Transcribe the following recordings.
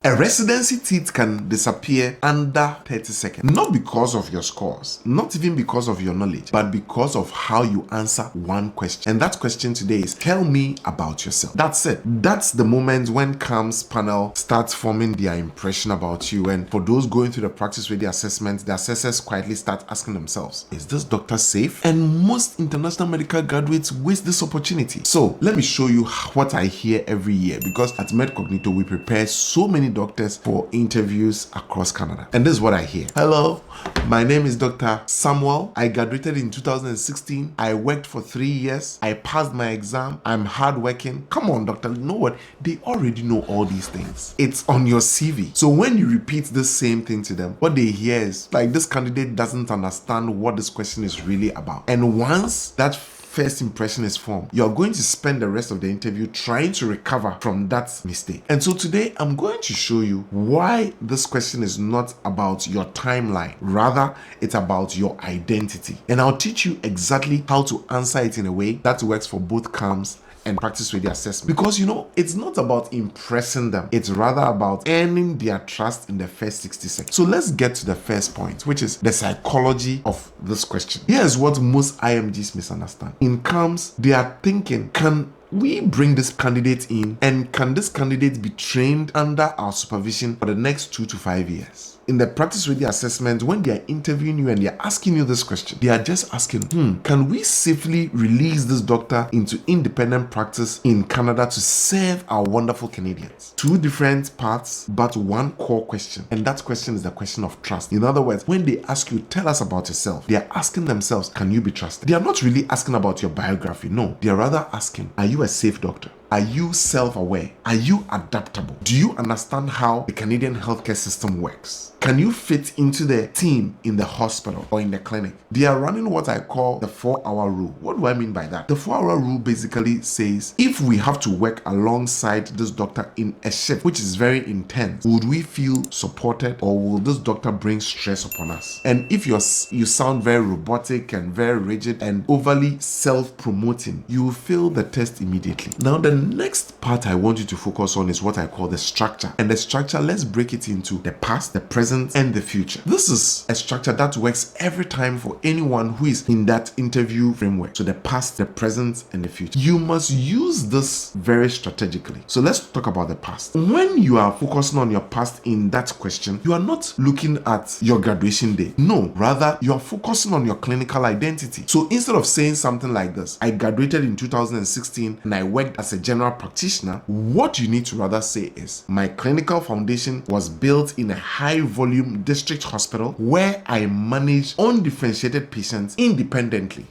A residency seat can disappear under 30 seconds. Not because of your scores, not even because of your knowledge, but because of how you answer one question. And that question today is, tell me about yourself. That's it. That's the moment when CAMS panel starts forming their impression about you. And for those going through the practice ready assessment, the assessors quietly start asking themselves, is this doctor safe? And most international medical graduates waste this opportunity. So let me show you what I hear every year, because at MedCognito, we prepare so many doctors for interviews across Canada. And this is what I hear. Hello, my name is Dr. Samuel. I graduated in 2016. I worked for 3 years. I passed my exam. I'm hardworking. Come on, doctor. You know what? They already know all these things. It's on your CV. So when you repeat the same thing to them, what they hear is like, this candidate doesn't understand what this question is really about. And once that first impression is formed, you're going to spend the rest of the interview trying to recover from that mistake. And so today I'm going to show you why this question is not about your timeline, rather it's about your identity. And I'll teach you exactly how to answer it in a way that works for both CAMS and practice ready assessment. Because it's not about impressing them, it's rather about earning their trust in the first 60 seconds. So let's get to the first point, which is the psychology of this question. Here's what most IMGs misunderstand. In CAMS, they are thinking, can we bring this candidate in, and can this candidate be trained under our supervision for the next 2 to 5 years? In the practice ready assessment, when they are interviewing you and they are asking you this question, they are just asking, can we safely release this doctor into independent practice in Canada to serve our wonderful Canadians? Two different parts, but one core question. And that question is the question of trust. In other words, when they ask you, tell us about yourself, they are asking themselves, can you be trusted? They are not really asking about your biography. No, they are rather asking, are you a safe doctor? Are you self-aware? Are you adaptable? Do you understand how the Canadian healthcare system works? Can you fit into the team in the hospital or in the clinic? They are running what I call the 4-hour rule. What do I mean by that? The 4-hour rule basically says, if we have to work alongside this doctor in a shift which is very intense, would we feel supported, or will this doctor bring stress upon us? And if you sound very robotic and very rigid and overly self-promoting, you will fail the test immediately. Now, the next part I want you to focus on is what I call the structure. And the structure, let's break it into the past, the present, and the future. This is a structure that works every time for anyone who is in that interview framework. So the past, the present, and the future. You must use this very strategically. So let's talk about the past. When you are focusing on your past in that question, you are not looking at your graduation day. No, rather you are focusing on your clinical identity. So instead of saying something like this, I graduated in 2016 and I worked as a general practitioner, what you need to rather say is, my clinical foundation was built in a high volume district hospital where I manage undifferentiated patients independently.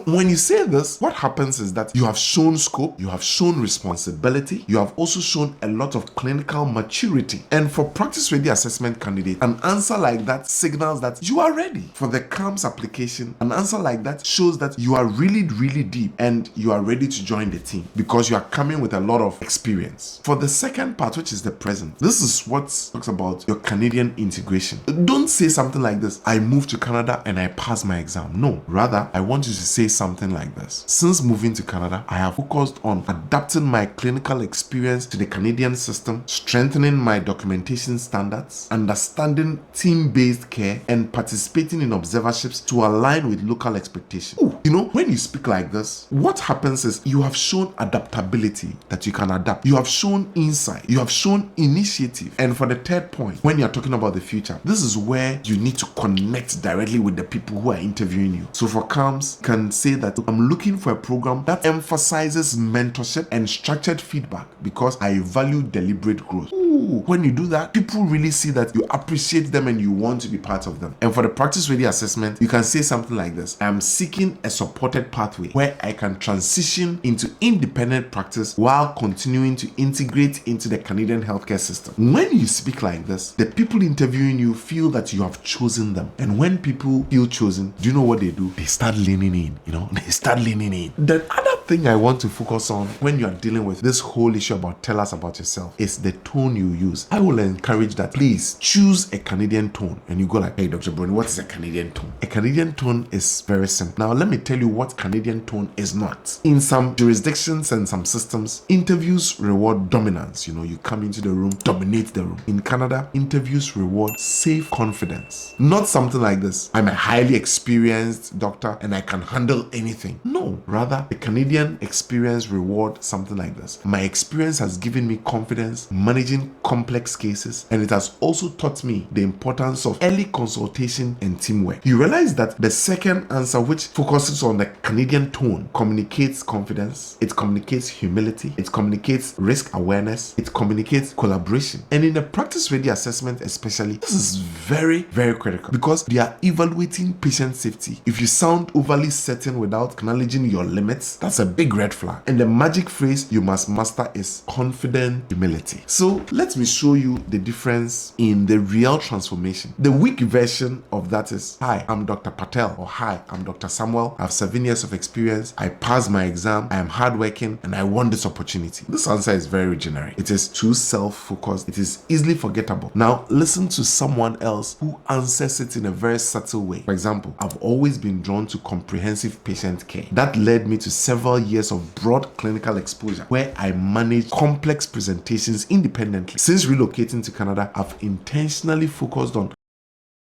When you say this, what happens is that you have shown scope, you have shown responsibility, you have also shown a lot of clinical maturity. And for practice ready assessment candidate, an answer like that signals that you are ready. For the CAMS application, an answer like that shows that you are really, really deep and you are ready to join the team because you are coming with a lot of experience. For the second part, which is the present, this is what talks about your Canadian integration. Don't say something like this, I moved to Canada and I passed my exam. No, rather, I want you to say something like this. Since moving to Canada, I have focused on adapting my clinical experience to the Canadian system, strengthening my documentation standards, understanding team-based care, and participating in observerships to align with local expectations. When you speak like this, what happens is you have shown adaptability, that you can adapt. You have shown insight. You have shown initiative. And for the third point, when you're talking about the future, this is where you need to connect directly with the people who are interviewing you. So for CAMS, you can say that I'm looking for a program that emphasizes mentorship and structured feedback because I value deliberate growth. When you do that, people really see that you appreciate them and you want to be part of them. And for the practice ready assessment, you can say something like this. I'm seeking a supported pathway where I can transition into independent practice while continuing to integrate into the Canadian healthcare system. When you speak like this, the people interviewing you feel that you have chosen them. And when people feel chosen, do you know what they do? They start leaning in, They start leaning in. The other thing I want to focus on when you're dealing with this whole issue about tell us about yourself is the tone you use. I will encourage that please choose a Canadian tone. And you go like, hey, Dr. Bruni, what is a Canadian tone? A Canadian tone is very simple. Now, let me tell you what Canadian tone is not. In some jurisdictions and some systems, interviews reward dominance. You come into the room, dominate the room. In Canada, interviews reward safe confidence. Not something like this. I'm a highly experienced doctor and I can handle anything. No, rather, the Canadian experience reward something like this. My experience has given me confidence managing complex cases, and it has also taught me the importance of early consultation and teamwork. You realize that the second answer, which focuses on the Canadian tone, communicates confidence, it communicates humility, it communicates risk awareness, it communicates collaboration. And in the practice ready assessment especially, this is very, very critical because they are evaluating patient safety. If you sound overly certain without acknowledging your limits, that's a big red flag. And the magic phrase you must master is confident humility. So let me show you the difference in the real transformation. The weak version of that is, hi, I'm Dr. Patel, or hi, I'm Dr. Samuel. I have 7 years of experience. I passed my exam. I am hardworking and I want this opportunity. This answer is very generic. It is too self-focused. It is easily forgettable. Now, listen to someone else who answers it in a very subtle way. For example, I've always been drawn to comprehensive patient care. That led me to several years of broad clinical exposure where I managed complex presentations independently. Since relocating to Canada, I've intentionally focused on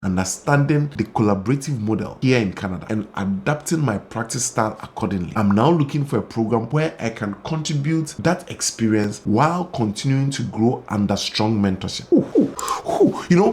understanding the collaborative model here in Canada and adapting my practice style accordingly. I'm now looking for a program where I can contribute that experience while continuing to grow under strong mentorship.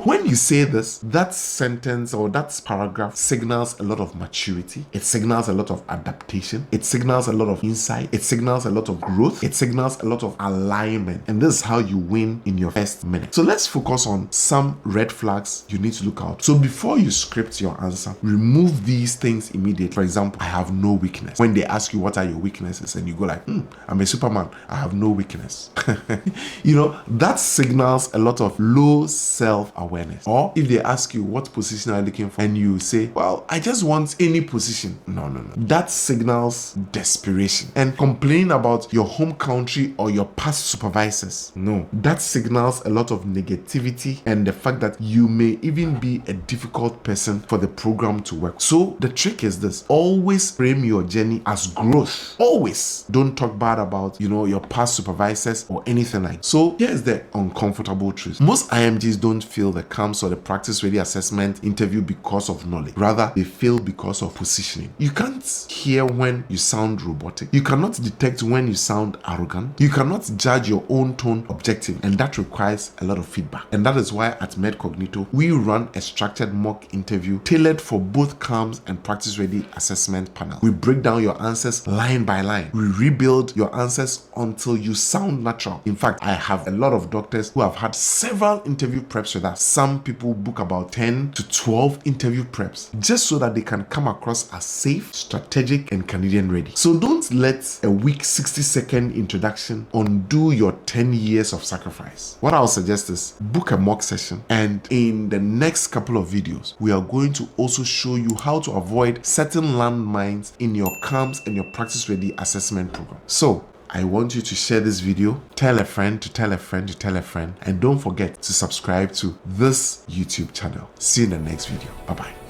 When you say this, that sentence or that paragraph signals a lot of maturity. It signals a lot of adaptation. It signals a lot of insight. It signals a lot of growth. It signals a lot of alignment. And this is how you win in your first minute. So let's focus on some red flags you need to look out. So before you script your answer, remove these things immediately. For example, I have no weakness. When they ask you what are your weaknesses and you go like, I'm a Superman, I have no weakness. That signals a lot of low self-awareness. Or if they ask you what position are you looking for and you say, well, I just want any position. No. That signals desperation. And complaining about your home country or your past supervisors. No. That signals a lot of negativity and the fact that you may even be a difficult person for the program to work. So the trick is this: always frame your journey as growth. Always don't talk bad about your past supervisors or anything like that. So here's the uncomfortable truth: most IMGs don't fail the CAMS or the practice ready assessment interview because of knowledge. Rather, they fail because of positioning. You can't hear when you sound robotic. You cannot detect when you sound arrogant. You cannot judge your own tone objectively, and that requires a lot of feedback. And that is why at MedCognito we run a structured mock interview tailored for both CAMS and practice ready assessment panel. We break down your answers line by line. We rebuild your answers until you sound natural. In fact, I have a lot of doctors who have had several interview preps with us. Some people book about 10 to 12 interview preps just so that they can come across as safe, strategic, and Canadian ready. So don't let a weak 60-second introduction undo your 10 years of sacrifice. What I'll suggest is book a mock session, and in the next couple of videos, we are going to also show you how to avoid certain landmines in your CAMS and your practice ready assessment program. So I want you to share this video, tell a friend to tell a friend to tell a friend, and don't forget to subscribe to this YouTube channel. See you in the next video. Bye-bye.